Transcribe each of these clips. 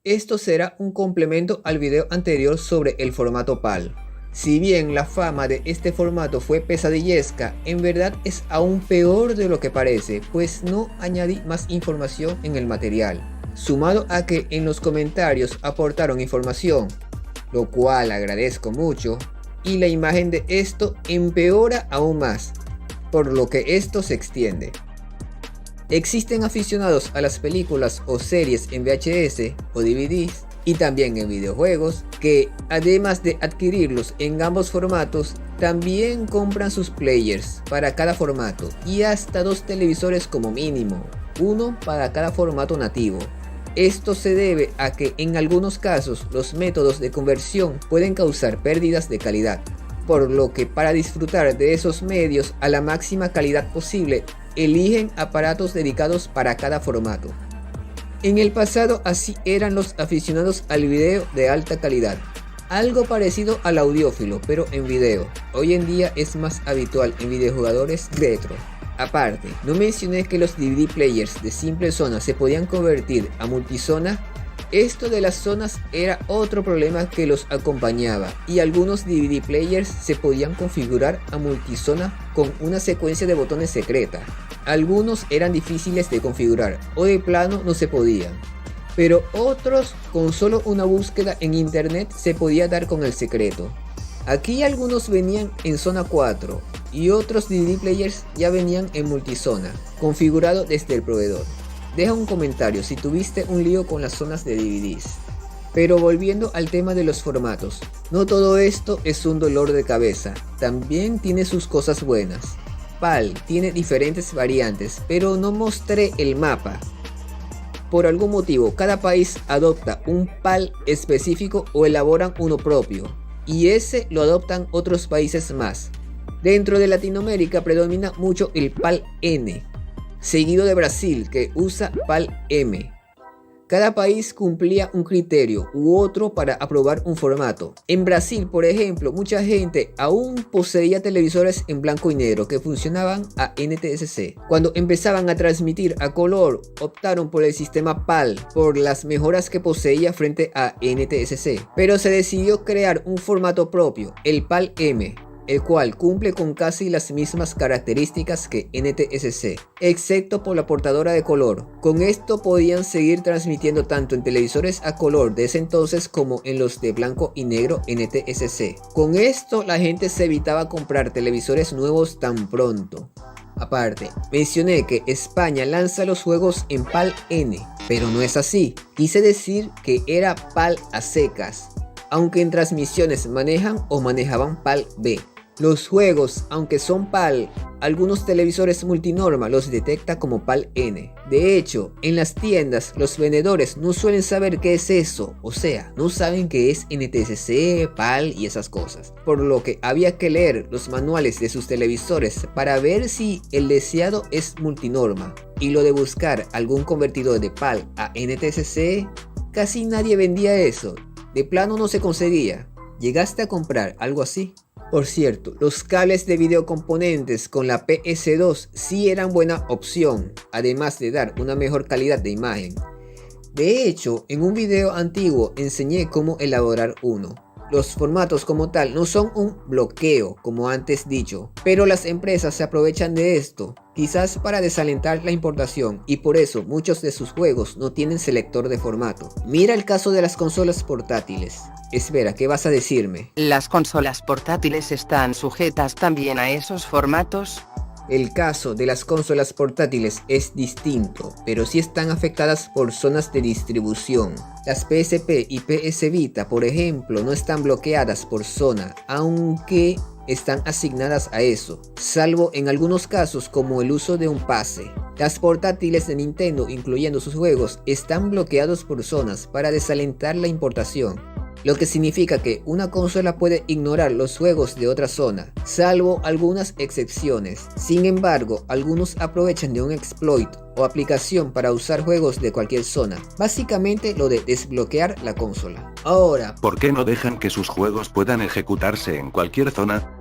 Esto será un complemento al video anterior sobre el formato PAL. Si bien la fama de este formato fue pesadillesca, en verdad es aún peor de lo que parece, pues no añadí más información en el material, sumado a que en los comentarios aportaron información, lo cual agradezco mucho, y la imagen de esto empeora aún más, por lo que esto se extiende. Existen aficionados a las películas o series en VHS o DVDs y también en videojuegos que, además de adquirirlos en ambos formatos, también compran sus players para cada formato y hasta 2 televisores como mínimo, uno para cada formato nativo. Esto se debe a que en algunos casos los métodos de conversión pueden causar pérdidas de calidad, por lo que para disfrutar de esos medios a la máxima calidad posible, eligen aparatos dedicados para cada formato. En el pasado así eran los aficionados al video de alta calidad, algo parecido al audiófilo pero en video. Hoy en día es más habitual en videojugadores retro. Aparte, no mencioné que los DVD players de simple zona se podían convertir a multizona. Esto de las zonas era otro problema que los acompañaba, y algunos DVD players se podían configurar a multizona con una secuencia de botones secreta. Algunos eran difíciles de configurar o de plano no se podían, pero otros con solo una búsqueda en internet se podía dar con el secreto. Aquí algunos venían en zona 4 y otros DVD players ya venían en multizona, configurado desde el proveedor. Deja un comentario si tuviste un lío con las zonas de DVDs. Pero volviendo al tema de los formatos, no todo esto es un dolor de cabeza, también tiene sus cosas buenas. PAL tiene diferentes variantes, pero no mostré el mapa. Por algún motivo, cada país adopta un PAL específico o elaboran uno propio, y ese lo adoptan otros países más. Dentro de Latinoamérica predomina mucho el PAL N, seguido de Brasil, que usa PAL M. Cada país cumplía un criterio u otro para aprobar un formato. En Brasil, por ejemplo, mucha gente aún poseía televisores en blanco y negro que funcionaban a NTSC. Cuando empezaban a transmitir a color, optaron por el sistema PAL por las mejoras que poseía frente a NTSC. Pero se decidió crear un formato propio, el PAL M, el cual cumple con casi las mismas características que NTSC, excepto por la portadora de color. Con esto podían seguir transmitiendo tanto en televisores a color de ese entonces como en los de blanco y negro NTSC. Con esto la gente se evitaba comprar televisores nuevos tan pronto. Aparte, mencioné que España lanza los juegos en PAL N, pero no es así. Quise decir que era PAL a secas, aunque en transmisiones manejan o manejaban PAL B. Los juegos, aunque son PAL, algunos televisores multinorma los detecta como PAL N. De hecho, en las tiendas los vendedores no suelen saber qué es eso, o sea, no saben qué es NTSC, PAL y esas cosas. Por lo que había que leer los manuales de sus televisores para ver si el deseado es multinorma. Y lo de buscar algún convertidor de PAL a NTSC, casi nadie vendía eso. De plano no se conseguía. ¿Llegaste a comprar algo así? Por cierto, los cables de videocomponentes con la PS2 sí eran buena opción, además de dar una mejor calidad de imagen. De hecho, en un video antiguo enseñé cómo elaborar uno. Los formatos como tal no son un bloqueo, como antes dicho, pero las empresas se aprovechan de esto, quizás para desalentar la importación, y por eso muchos de sus juegos no tienen selector de formato. Mira el caso de las consolas portátiles. Espera, ¿qué vas a decirme? ¿Las consolas portátiles están sujetas también a esos formatos? El caso de las consolas portátiles es distinto, pero sí están afectadas por zonas de distribución. Las PSP y PS Vita, por ejemplo, no están bloqueadas por zona, aunque están asignadas a eso, salvo en algunos casos como el uso de un pase. Las portátiles de Nintendo, incluyendo sus juegos, están bloqueados por zonas para desalentar la importación, lo que significa que una consola puede ignorar los juegos de otra zona, salvo algunas excepciones. Sin embargo, algunos aprovechan de un exploit o aplicación para usar juegos de cualquier zona, básicamente lo de desbloquear la consola. Ahora, ¿por qué no dejan que sus juegos puedan ejecutarse en cualquier zona?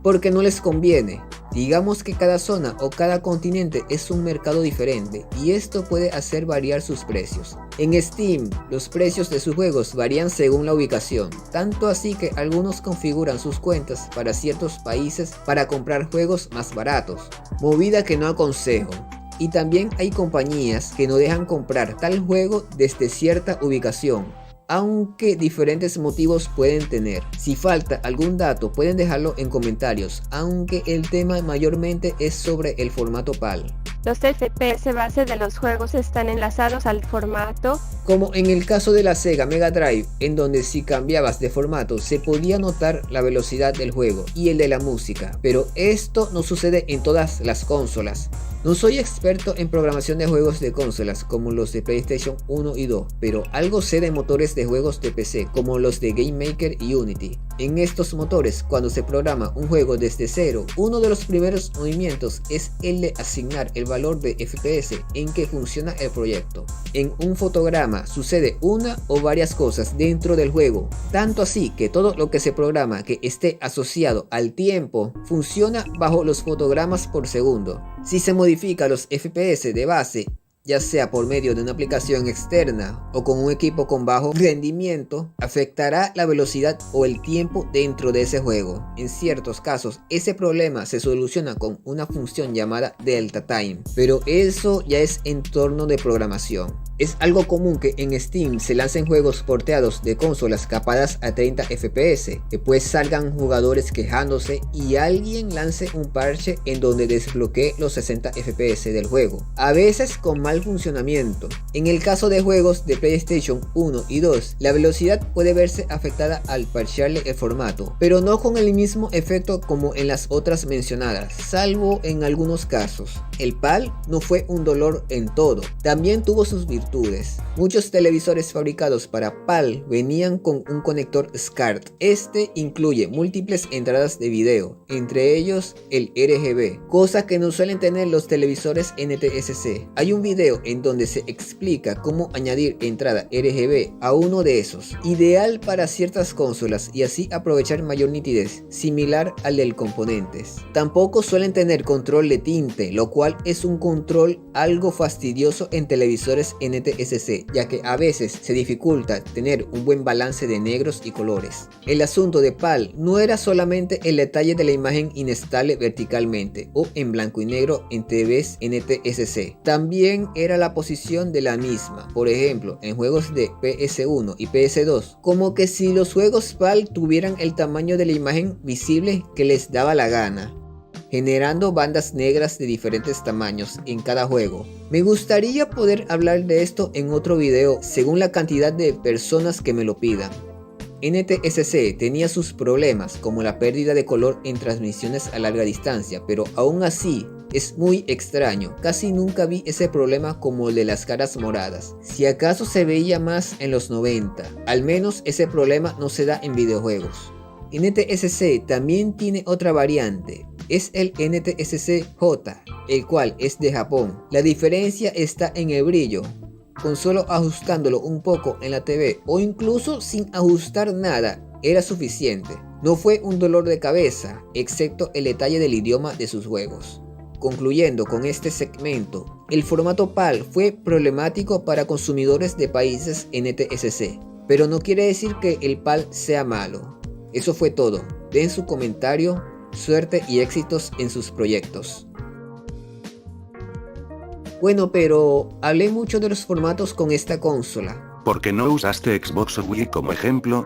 Porque no les conviene. Digamos que cada zona o cada continente es un mercado diferente y esto puede hacer variar sus precios. En Steam, los precios de sus juegos varían según la ubicación, tanto así que algunos configuran sus cuentas para ciertos países para comprar juegos más baratos, movida que no aconsejo. Y también hay compañías que no dejan comprar tal juego desde cierta ubicación, aunque diferentes motivos pueden tener. Si falta algún dato pueden dejarlo en comentarios, aunque el tema mayormente es sobre el formato PAL. Los FPS base de los juegos están enlazados al formato, como en el caso de la Sega Mega Drive, en donde si cambiabas de formato se podía notar la velocidad del juego y el de la música, pero esto no sucede en todas las consolas. No soy experto en programación de juegos de consolas como los de PlayStation 1 y 2, pero algo sé de motores de juegos de PC como los de Game Maker y Unity. En estos motores, cuando se programa un juego desde cero, uno de los primeros movimientos es el de asignar el valor de FPS en que funciona el proyecto. En un fotograma sucede una o varias cosas dentro del juego, tanto así que todo lo que se programa que esté asociado al tiempo funciona bajo los fotogramas por segundo. Si se modifica los FPS de base, ya sea por medio de una aplicación externa o con un equipo con bajo rendimiento, afectará la velocidad o el tiempo dentro de ese juego. En ciertos casos, ese problema se soluciona con una función llamada Delta Time, pero eso ya es entorno de programación. Es algo común que en Steam se lancen juegos porteados de consolas capadas a 30 FPS, después salgan jugadores quejándose y alguien lance un parche en donde desbloquee los 60 FPS del juego, a veces con mal funcionamiento. En el caso de juegos de PlayStation 1 y 2, la velocidad puede verse afectada al parchearle el formato, pero no con el mismo efecto como en las otras mencionadas, salvo en algunos casos. El PAL no fue un dolor en todo, también tuvo sus virtudes. Muchos televisores fabricados para PAL venían con un conector SCART. Este incluye múltiples entradas de video, entre ellos el RGB, cosa que no suelen tener los televisores NTSC. Hay un video en donde se explica cómo añadir entrada RGB a uno de esos, ideal para ciertas consolas y así aprovechar mayor nitidez, similar al del componentes. Tampoco suelen tener control de tinte, lo cual es un control algo fastidioso en televisores NTSC, ya que a veces se dificulta tener un buen balance de negros y colores. El asunto de PAL no era solamente el detalle de la imagen inestable verticalmente o en blanco y negro en TVs NTSC, también era la posición de la misma, por ejemplo en juegos de PS1 y PS2, como que si los juegos PAL tuvieran el tamaño de la imagen visible que les daba la gana, generando bandas negras de diferentes tamaños en cada juego. Me gustaría poder hablar de esto en otro video según la cantidad de personas que me lo pidan. NTSC tenía sus problemas como la pérdida de color en transmisiones a larga distancia, pero aún así es muy extraño, casi nunca vi ese problema como el de las caras moradas. Si acaso se veía más en los 90, al menos ese problema no se da en videojuegos. NTSC también tiene otra variante, es el NTSC-J, el cual es de Japón. La diferencia está en el brillo, con solo ajustándolo un poco en la TV o incluso sin ajustar nada era suficiente. No fue un dolor de cabeza, excepto el detalle del idioma de sus juegos. Concluyendo con este segmento, el formato PAL fue problemático para consumidores de países NTSC, pero no quiere decir que el PAL sea malo. Eso fue todo. Den su comentario, suerte y éxitos en sus proyectos. Bueno, pero hablé mucho de los formatos con esta consola. ¿Por qué no usaste Xbox o Wii como ejemplo?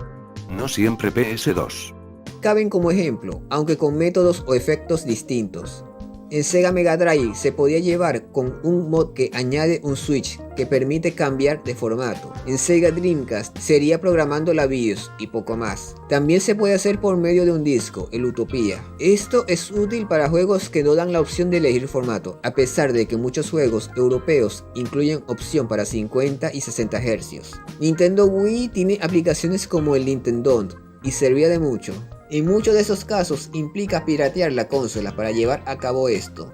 No siempre PS2. Caben como ejemplo, aunque con métodos o efectos distintos. En Sega Mega Drive se podía llevar con un mod que añade un switch que permite cambiar de formato. En Sega Dreamcast sería programando la BIOS y poco más. También se puede hacer por medio de un disco, el Utopia. Esto es útil para juegos que no dan la opción de elegir formato, a pesar de que muchos juegos europeos incluyen opción para 50 y 60 Hz. Nintendo Wii tiene aplicaciones como el Nintendo y servía de mucho. En muchos de esos casos implica piratear la consola para llevar a cabo esto.